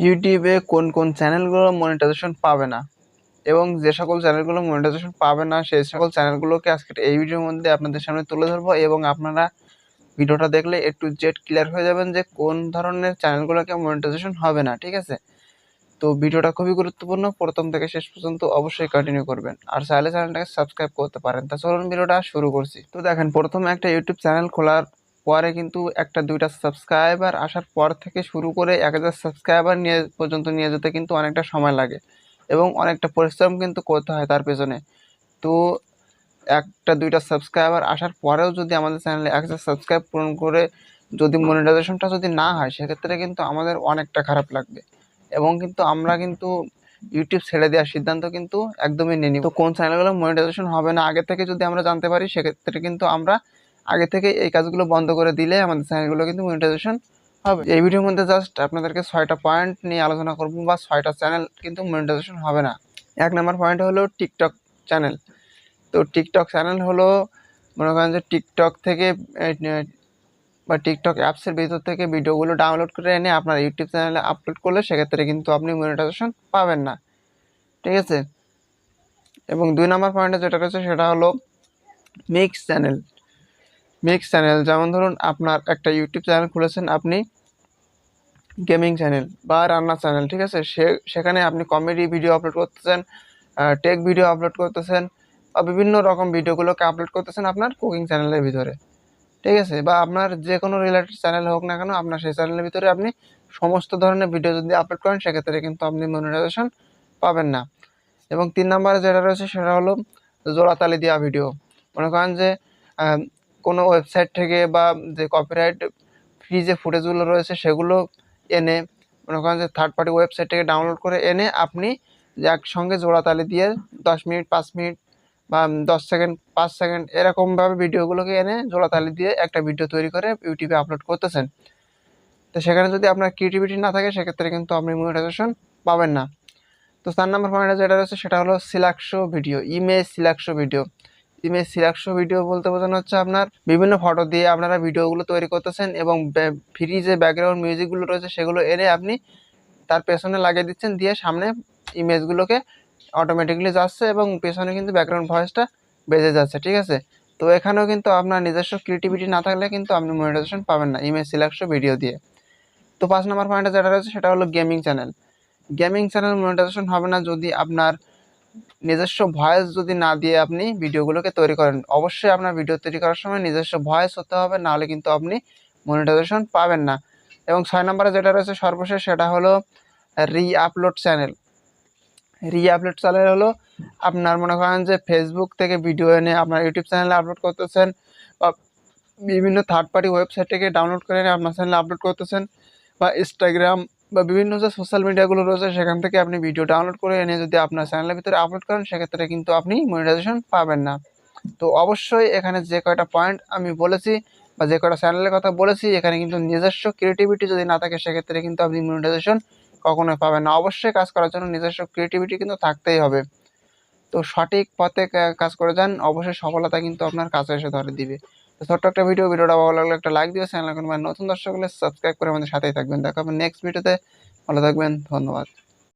ইউটিউবে কোন কোন চ্যানেলগুলো মনিটাইজেশন পাবে না এবং যে সকল চ্যানেলগুলো মনিটাইজেশন পাবে না সেই সকল চ্যানেলগুলোকে আজকে এই ভিডিওর মধ্যে আপনাদের সামনে তুলে ধরবো এবং আপনারা ভিডিওটা দেখলে A to Z ক্লিয়ার হয়ে যাবেন যে কোন ধরনের চ্যানেলগুলোকে মনিটাইজেশন হবে না। ঠিক আছে, তো ভিডিওটা খুবই গুরুত্বপূর্ণ, প্রথম থেকে শেষ পর্যন্ত অবশ্যই কন্টিনিউ করবেন আর চাইলে চ্যানেলটাকে সাবস্ক্রাইব করতে পারেন। তা চলুন ভিডিওটা শুরু করছি। তো দেখেন, প্রথমে একটা ইউটিউব চ্যানেল খোলার পরে কিন্তু একটা দুইটা সাবস্ক্রাইবার আসার পর থেকে শুরু করে 1000 সাবস্ক্রাইবার নিয়ে যেতে কিন্তু অনেকটা সময় লাগে এবং অনেকটা পরিশ্রম কিন্তু করতে হয় তার পেছনে। তো একটা দুইটা সাবস্ক্রাইবার আসার পরেও যদি আমাদের চ্যানেলে 1000 সাবস্ক্রাইব পূরণ করে যদি মনিটাইজেশনটা যদি না হয় সেক্ষেত্রে কিন্তু আমাদের অনেকটা খারাপ লাগবে এবং কিন্তু আমরা কিন্তু ইউটিউব ছেড়ে দেওয়ার সিদ্ধান্ত কিন্তু একদমই নিই। তো কোন চ্যানেলগুলো মনিটাইজেশন হবে না আগে থেকে যদি আমরা জানতে পারি সেক্ষেত্রে কিন্তু আমরা আগে থেকে এই কাজগুলো বন্ধ করে দিলে আমাদের চ্যানেলগুলো কিন্তু মনিটাইজেশন হবে। এই ভিডিওর মধ্যে জাস্ট আপনাদেরকে 6টা পয়েন্ট নিয়ে আলোচনা করব বা 6টা চ্যানেল কিন্তু মনিটাইজেশন হবে না। 1 নম্বর পয়েন্ট হলো টিকটক চ্যানেল। তো টিকটক চ্যানেল হলো মনে করেন যে টিকটক থেকে বা টিকটক অ্যাপসের ভিতর থেকে ভিডিওগুলো ডাউনলোড করে এনে আপনার ইউটিউব চ্যানেলে আপলোড করলে সেক্ষেত্রে কিন্তু আপনি মনিটাইজেশন পাবেন না। ঠিক আছে, এবং 2 নম্বর পয়েন্টে যেটা রয়েছে সেটা হলো মিক্স চ্যানেল। মিক্স চ্যানেল যেমন ধরুন আপনার একটা ইউটিউব চ্যানেল খুলেছেন আপনি, গেমিং চ্যানেল বা রান্নার চ্যানেল। ঠিক আছে, সেখানে আপনি কমেডি ভিডিও আপলোড করতেছেন, টেক ভিডিও আপলোড করতেছেন বা বিভিন্ন রকম ভিডিওগুলোকে আপলোড করতেছেন আপনার কুকিং চ্যানেলের ভিতরে। ঠিক আছে, বা আপনার যে কোনো রিলেটেড চ্যানেল হোক না কেন আপনার সেই চ্যানেলের ভিতরে আপনি সমস্ত ধরনের ভিডিও যদি আপলোড করেন সেক্ষেত্রে কিন্তু আপনি মনিটাইজেশন পাবেন না। এবং 3 নম্বরে যেটা রয়েছে সেটা হলো জোড়াতালি দেওয়া ভিডিও। মনে করেন যে কোনো ওয়েবসাইট থেকে বা যে কপিরাইট ফ্রি যে ফুটেজগুলো রয়েছে সেগুলো এনে মনে করেন যে থার্ড পার্টি ওয়েবসাইট থেকে ডাউনলোড করে এনে আপনি যে একসঙ্গে জোড়াতালি দিয়ে 10 মিনিট 5 মিনিট বা 10 সেকেন্ড 5 সেকেন্ড এরকমভাবে ভিডিওগুলোকে এনে জোড়াতালি দিয়ে একটা ভিডিও তৈরি করে ইউটিউবে আপলোড করতেছেন। তো সেখানে যদি আপনার ক্রিয়েটিভিটি না থাকে সেক্ষেত্রে কিন্তু আপনি মনিটাইজেশন পাবেন না। তো 4 নম্বর পয়েন্টে যেটা রয়েছে সেটা হলো selection video, image selection video. Image selection video বলতে বোঝানো হচ্ছে আপনার বিভিন্ন ফটো দিয়ে আপনারা ভিডিওগুলো তৈরি করতেছেন এবং ফ্রি যে ব্যাকগ্রাউন্ড মিউজিকগুলো রয়েছে সেগুলো এনে আপনি তার পেছনে লাগিয়ে দিচ্ছেন, দিয়ে সামনে ইমেজগুলোকে অটোমেটিকলি যাচ্ছে এবং পেছনে কিন্তু ব্যাকগ্রাউন্ড ভয়েসটা বেজে যাচ্ছে। ঠিক আছে, তো এখানেও কিন্তু আপনার নিজস্ব ক্রিয়েটিভিটি না থাকলে কিন্তু আপনি মনিটাইজেশন পাবেন না ইমেজ সিলেকশন ভিডিও দিয়ে। তো 5 নম্বর পয়েন্টে যেটা রয়েছে সেটা হলো gaming channel. Gaming channel monetization হবে না যদি আপনার নিজস্ব ভয়েস যদি না দিয়ে আপনি ভিডিওগুলোকে তৈরি করেন। অবশ্যই আপনার ভিডিও তৈরি করার সময় নিজস্ব ভয়েস হতে হবে, নাহলে কিন্তু আপনি মনিটাইজেশন পাবেন না। এবং 6 নম্বরে যেটা রয়েছে সর্বশেষ সেটা হলো রি-আপলোড চ্যানেল। রি-আপলোড চ্যানেল হলো আপনার মনে করেন যে ফেসবুক থেকে ভিডিও এনে আপনার ইউটিউব চ্যানেলে আপলোড করতেছেন বা বিভিন্ন থার্ড পার্টি ওয়েবসাইট থেকে ডাউনলোড করে এনে আপনার চ্যানেলে আপলোড করতেছেন বা ইনস্টাগ্রাম বা বিভিন্ন যে সোশ্যাল মিডিয়াগুলো রয়েছে সেখান থেকে আপনি ভিডিও ডাউনলোড করে এনে যদি আপনার চ্যানেলের ভিতরে আপলোড করেন সেক্ষেত্রে কিন্তু আপনি মনিটাইজেশন পাবেন না। তো অবশ্যই এখানে যে কয়টা পয়েন্ট আমি বলেছি বা যে কয়টা চ্যানেলের কথা বলেছি এখানে কিন্তু নিজস্ব ক্রিয়েটিভিটি যদি না থাকে সেক্ষেত্রে কিন্তু আপনি মনিটাইজেশন কখনোই পাবেন না। অবশ্যই কাজ করার জন্য নিজস্ব ক্রিয়েটিভিটি কিন্তু থাকতেই হবে। তো সঠিক পথে কাজ করে যান, অবশ্যই সফলতা কিন্তু আপনার কাছে এসে ধরে দিবে। তো ছোট্ট একটা ভিডিওটা ভালো লাগলে একটা লাইক দিবে, চ্যানেল নতুন দর্শক হলে সাবস্ক্রাইব করে আমাদের সাথেই থাকবেন। দেখা হবে নেক্সট ভিডিওতে। ভালো থাকবেন, ধন্যবাদ।